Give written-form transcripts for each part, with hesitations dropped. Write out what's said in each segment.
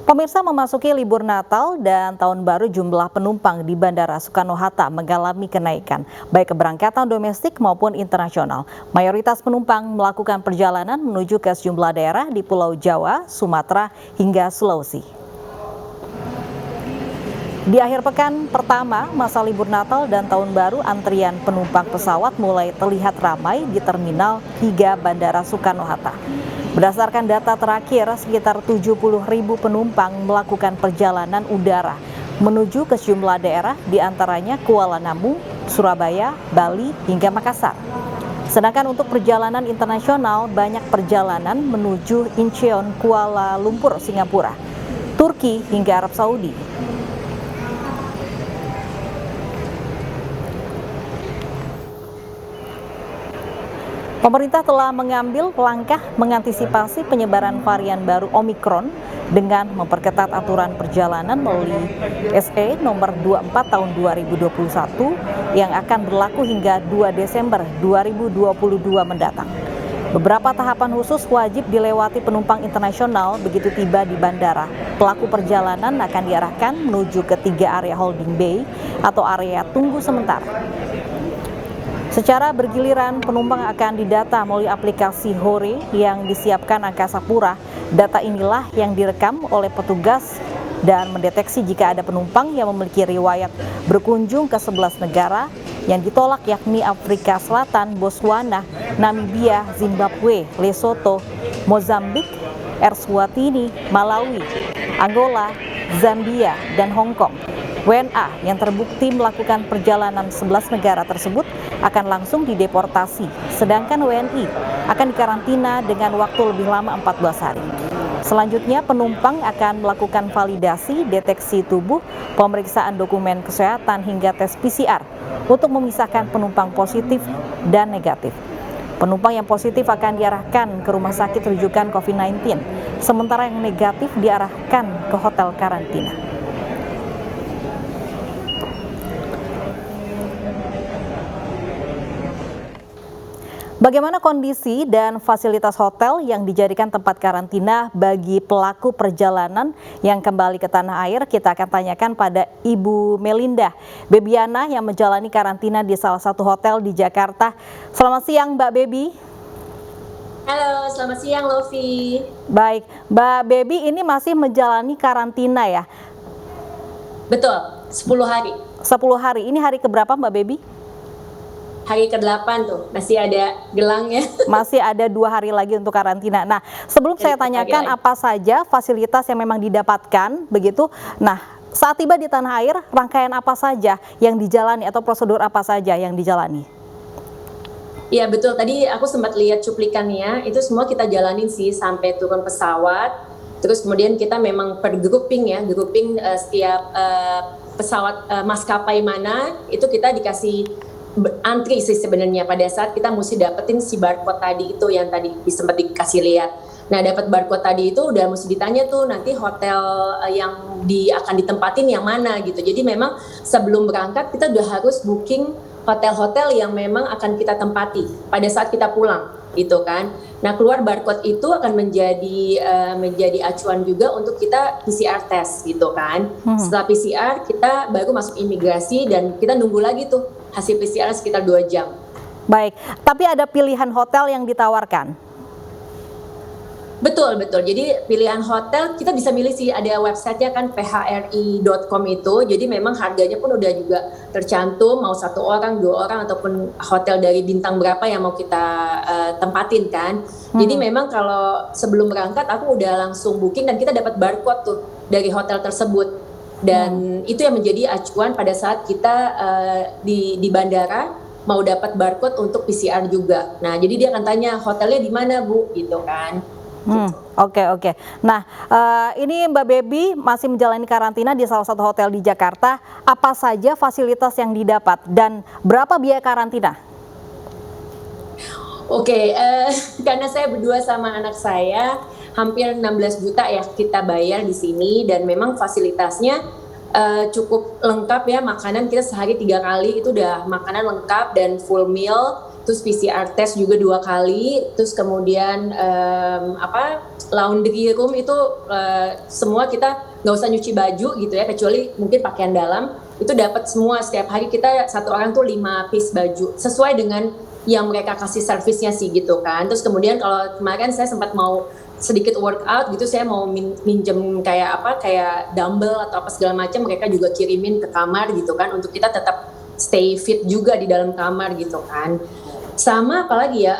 Pemirsa, memasuki libur Natal dan Tahun Baru, jumlah penumpang di Bandara Soekarno-Hatta mengalami kenaikan, baik keberangkatan domestik maupun internasional. Mayoritas penumpang melakukan perjalanan menuju ke sejumlah daerah di Pulau Jawa, Sumatera, hingga Sulawesi. Di akhir pekan pertama masa libur Natal dan Tahun Baru, antrian penumpang pesawat mulai terlihat ramai di terminal hingga Bandara Soekarno-Hatta. Berdasarkan data terakhir, sekitar 70.000 penumpang melakukan perjalanan udara menuju ke sejumlah daerah, diantaranya Kuala Namu, Surabaya, Bali, hingga Makassar. Sedangkan untuk perjalanan internasional, banyak perjalanan menuju Incheon, Kuala Lumpur, Singapura, Turki, hingga Arab Saudi. Pemerintah telah mengambil langkah mengantisipasi penyebaran varian baru Omikron dengan memperketat aturan perjalanan melalui SE nomor 24 tahun 2021 yang akan berlaku hingga 2 Desember 2022 mendatang. Beberapa tahapan khusus wajib dilewati penumpang internasional begitu tiba di bandara. Pelaku perjalanan akan diarahkan menuju ke 3 area holding bay atau area tunggu sementara. Secara bergiliran, penumpang akan didata melalui aplikasi Hore yang disiapkan Angkasa Pura. Data inilah yang direkam oleh petugas dan mendeteksi jika ada penumpang yang memiliki riwayat berkunjung ke 11 negara yang ditolak, yakni Afrika Selatan, Botswana, Namibia, Zimbabwe, Lesotho, Mozambik, Eswatini, Malawi, Angola, Zambia, dan Hong Kong. WNA yang terbukti melakukan perjalanan 11 negara tersebut akan langsung dideportasi, sedangkan WNI akan dikarantina dengan waktu lebih lama 14 hari. Selanjutnya, penumpang akan melakukan validasi, deteksi tubuh, pemeriksaan dokumen kesehatan, hingga tes PCR untuk memisahkan penumpang positif dan negatif. Penumpang yang positif akan diarahkan ke rumah sakit rujukan COVID-19, sementara yang negatif diarahkan ke hotel karantina. Bagaimana kondisi dan fasilitas hotel yang dijadikan tempat karantina bagi pelaku perjalanan yang kembali ke tanah air? Kita akan tanyakan pada Ibu Melinda Bebiana yang menjalani karantina di salah satu hotel di Jakarta. Selamat siang, Mbak Bebi. Halo, selamat siang Lofi. Baik, Mbak Bebi ini masih menjalani karantina ya? Betul, 10 hari. 10 hari, ini hari keberapa Mbak Bebi? Hari ke-8 tuh, masih ada gelangnya. Masih ada 2 hari lagi untuk karantina. Nah, sebelum saya tanyakan apa saja fasilitas yang memang didapatkan, begitu. Nah, saat tiba di tanah air, rangkaian apa saja yang dijalani atau prosedur apa saja yang dijalani? Iya betul, tadi aku sempat lihat cuplikannya, itu semua kita jalanin sih sampai turun pesawat. Terus kemudian kita memang per grouping ya, setiap pesawat maskapai mana, itu kita dikasih antri sih sebenarnya pada saat kita mesti dapetin si barcode tadi itu yang tadi sempat dikasih lihat. Nah, dapat barcode tadi itu udah mesti ditanya tuh nanti hotel yang akan ditempatin yang mana gitu. Jadi memang sebelum berangkat kita udah harus booking hotel-hotel yang memang akan kita tempati pada saat kita pulang gitu kan. Nah, keluar barcode itu akan menjadi acuan juga untuk kita PCR test gitu kan. Setelah PCR kita baru masuk imigrasi dan kita nunggu lagi tuh hasil PCR sekitar 2 jam. Baik, tapi ada pilihan hotel yang ditawarkan? Betul. Jadi pilihan hotel kita bisa milih sih, ada websitenya kan phri.com itu. Jadi memang harganya pun udah juga tercantum, mau 1 orang, 2 orang, ataupun hotel dari bintang berapa yang mau kita tempatin kan. Jadi memang kalau sebelum berangkat aku udah langsung booking dan kita dapat barcode tuh dari hotel tersebut. Dan itu yang menjadi acuan pada saat kita di bandara mau dapat barcode untuk PCR juga. Nah, jadi dia akan tanya hotelnya di mana Bu, gitu kan. Oke. Nah, ini Mbak Bebi masih menjalani karantina di salah satu hotel di Jakarta. Apa saja fasilitas yang didapat dan berapa biaya karantina? Oke, karena saya berdua sama anak saya, hampir 16 juta ya kita bayar di sini, dan memang fasilitasnya cukup lengkap ya. Makanan kita sehari 3 kali itu udah makanan lengkap dan full meal. terus PCR test juga 2 kali, terus kemudian laundry room itu semua kita nggak usah nyuci baju gitu ya, kecuali mungkin pakaian dalam, itu dapat semua setiap hari kita satu orang tuh 5 piece baju sesuai dengan yang mereka kasih servisnya sih gitu kan. Terus kemudian kalau kemarin saya sempat mau sedikit workout gitu, saya mau minjem kayak dumbbell atau apa segala macam, mereka juga kirimin ke kamar gitu kan, untuk kita tetap stay fit juga di dalam kamar gitu kan. Sama apalagi ya,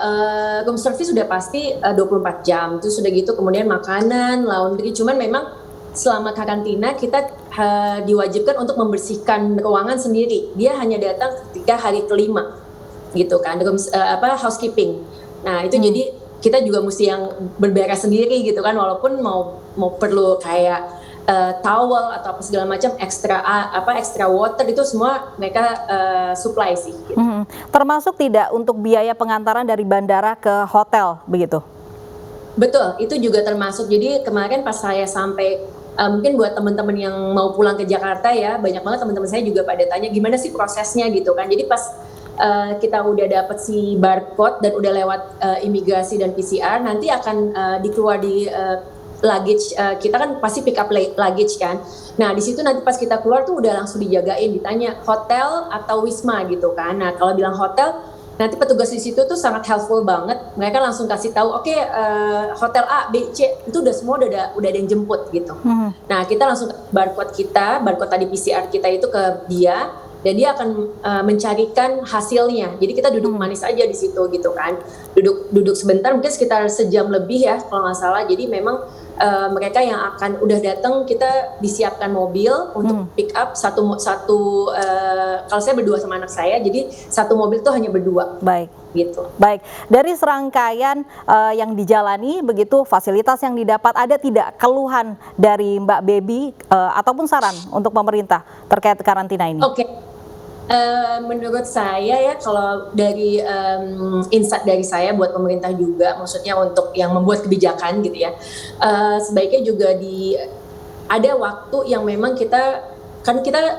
room service sudah pasti 24 jam, terus sudah gitu kemudian makanan, laundry, cuman memang selama karantina kita diwajibkan untuk membersihkan ruangan sendiri. Dia hanya datang ketika hari kelima gitu kan, housekeeping. Nah itu jadi kita juga mesti yang berberes sendiri gitu kan, walaupun mau perlu kayak towel atau apa segala macam, extra water, itu semua mereka supply sih gitu. Termasuk tidak untuk biaya pengantaran dari bandara ke hotel begitu? Betul, itu juga termasuk. Jadi kemarin pas saya sampai, mungkin buat teman-teman yang mau pulang ke Jakarta ya, banyak banget teman-teman saya juga pada tanya gimana sih prosesnya gitu kan. Jadi pas kita udah dapet si barcode dan udah lewat imigrasi dan PCR, nanti akan dikeluar di luggage, kita kan pasti pick up luggage kan. Nah di situ nanti pas kita keluar tuh udah langsung dijagain, ditanya hotel atau wisma gitu kan. Nah kalau bilang hotel, nanti petugas di situ tuh sangat helpful banget. Mereka langsung kasih tahu, oke, hotel A, B, C itu udah semua udah ada yang jemput gitu. Nah kita langsung barcode tadi PCR kita itu ke dia. Dan dia akan mencarikan hasilnya. Jadi kita duduk manis aja di situ gitu kan. Duduk sebentar, mungkin sekitar sejam lebih ya kalau nggak salah. Jadi memang mereka yang akan udah datang, kita disiapkan mobil untuk pick up satu kalau saya berdua sama anak saya, jadi satu mobil tuh hanya berdua. Baik. Gitu. Baik, dari serangkaian yang dijalani begitu, fasilitas yang didapat, ada tidak keluhan dari Mbak Baby ataupun saran untuk pemerintah terkait karantina ini? Oke. Menurut saya ya, kalau dari insight dari saya buat pemerintah juga, maksudnya untuk yang membuat kebijakan gitu ya, sebaiknya juga ada waktu yang memang kita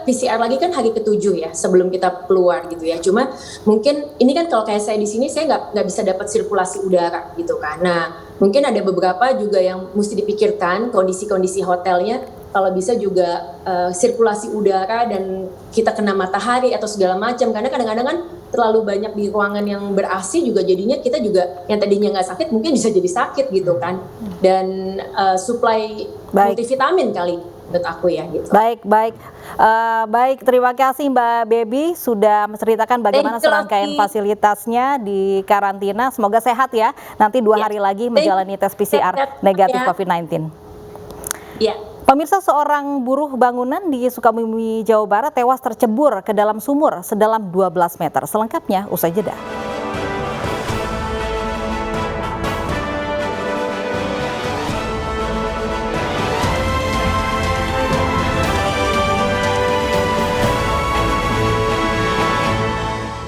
PCR lagi kan hari ke-7 ya sebelum kita keluar gitu ya. Cuma mungkin ini kan kalau kayak saya di sini, saya nggak bisa dapat sirkulasi udara gitu kan. Nah mungkin ada beberapa juga yang mesti dipikirkan, kondisi hotelnya kalau bisa juga sirkulasi udara dan kita kena matahari atau segala macam, karena kadang-kadang kan terlalu banyak di ruangan yang ber-AC juga, jadinya kita juga yang tadinya nggak sakit mungkin bisa jadi sakit gitu kan. Dan supply multivitamin kali menurut aku ya gitu. Baik, terima kasih Mbak Baby sudah menceritakan bagaimana serangkaian fasilitasnya di karantina. Semoga sehat ya, nanti 2 hari lagi menjalani tes PCR negatif COVID-19. Ya. Pemirsa, seorang buruh bangunan di Sukabumi, Jawa Barat tewas tercebur ke dalam sumur sedalam 12 meter. Selengkapnya usai jeda.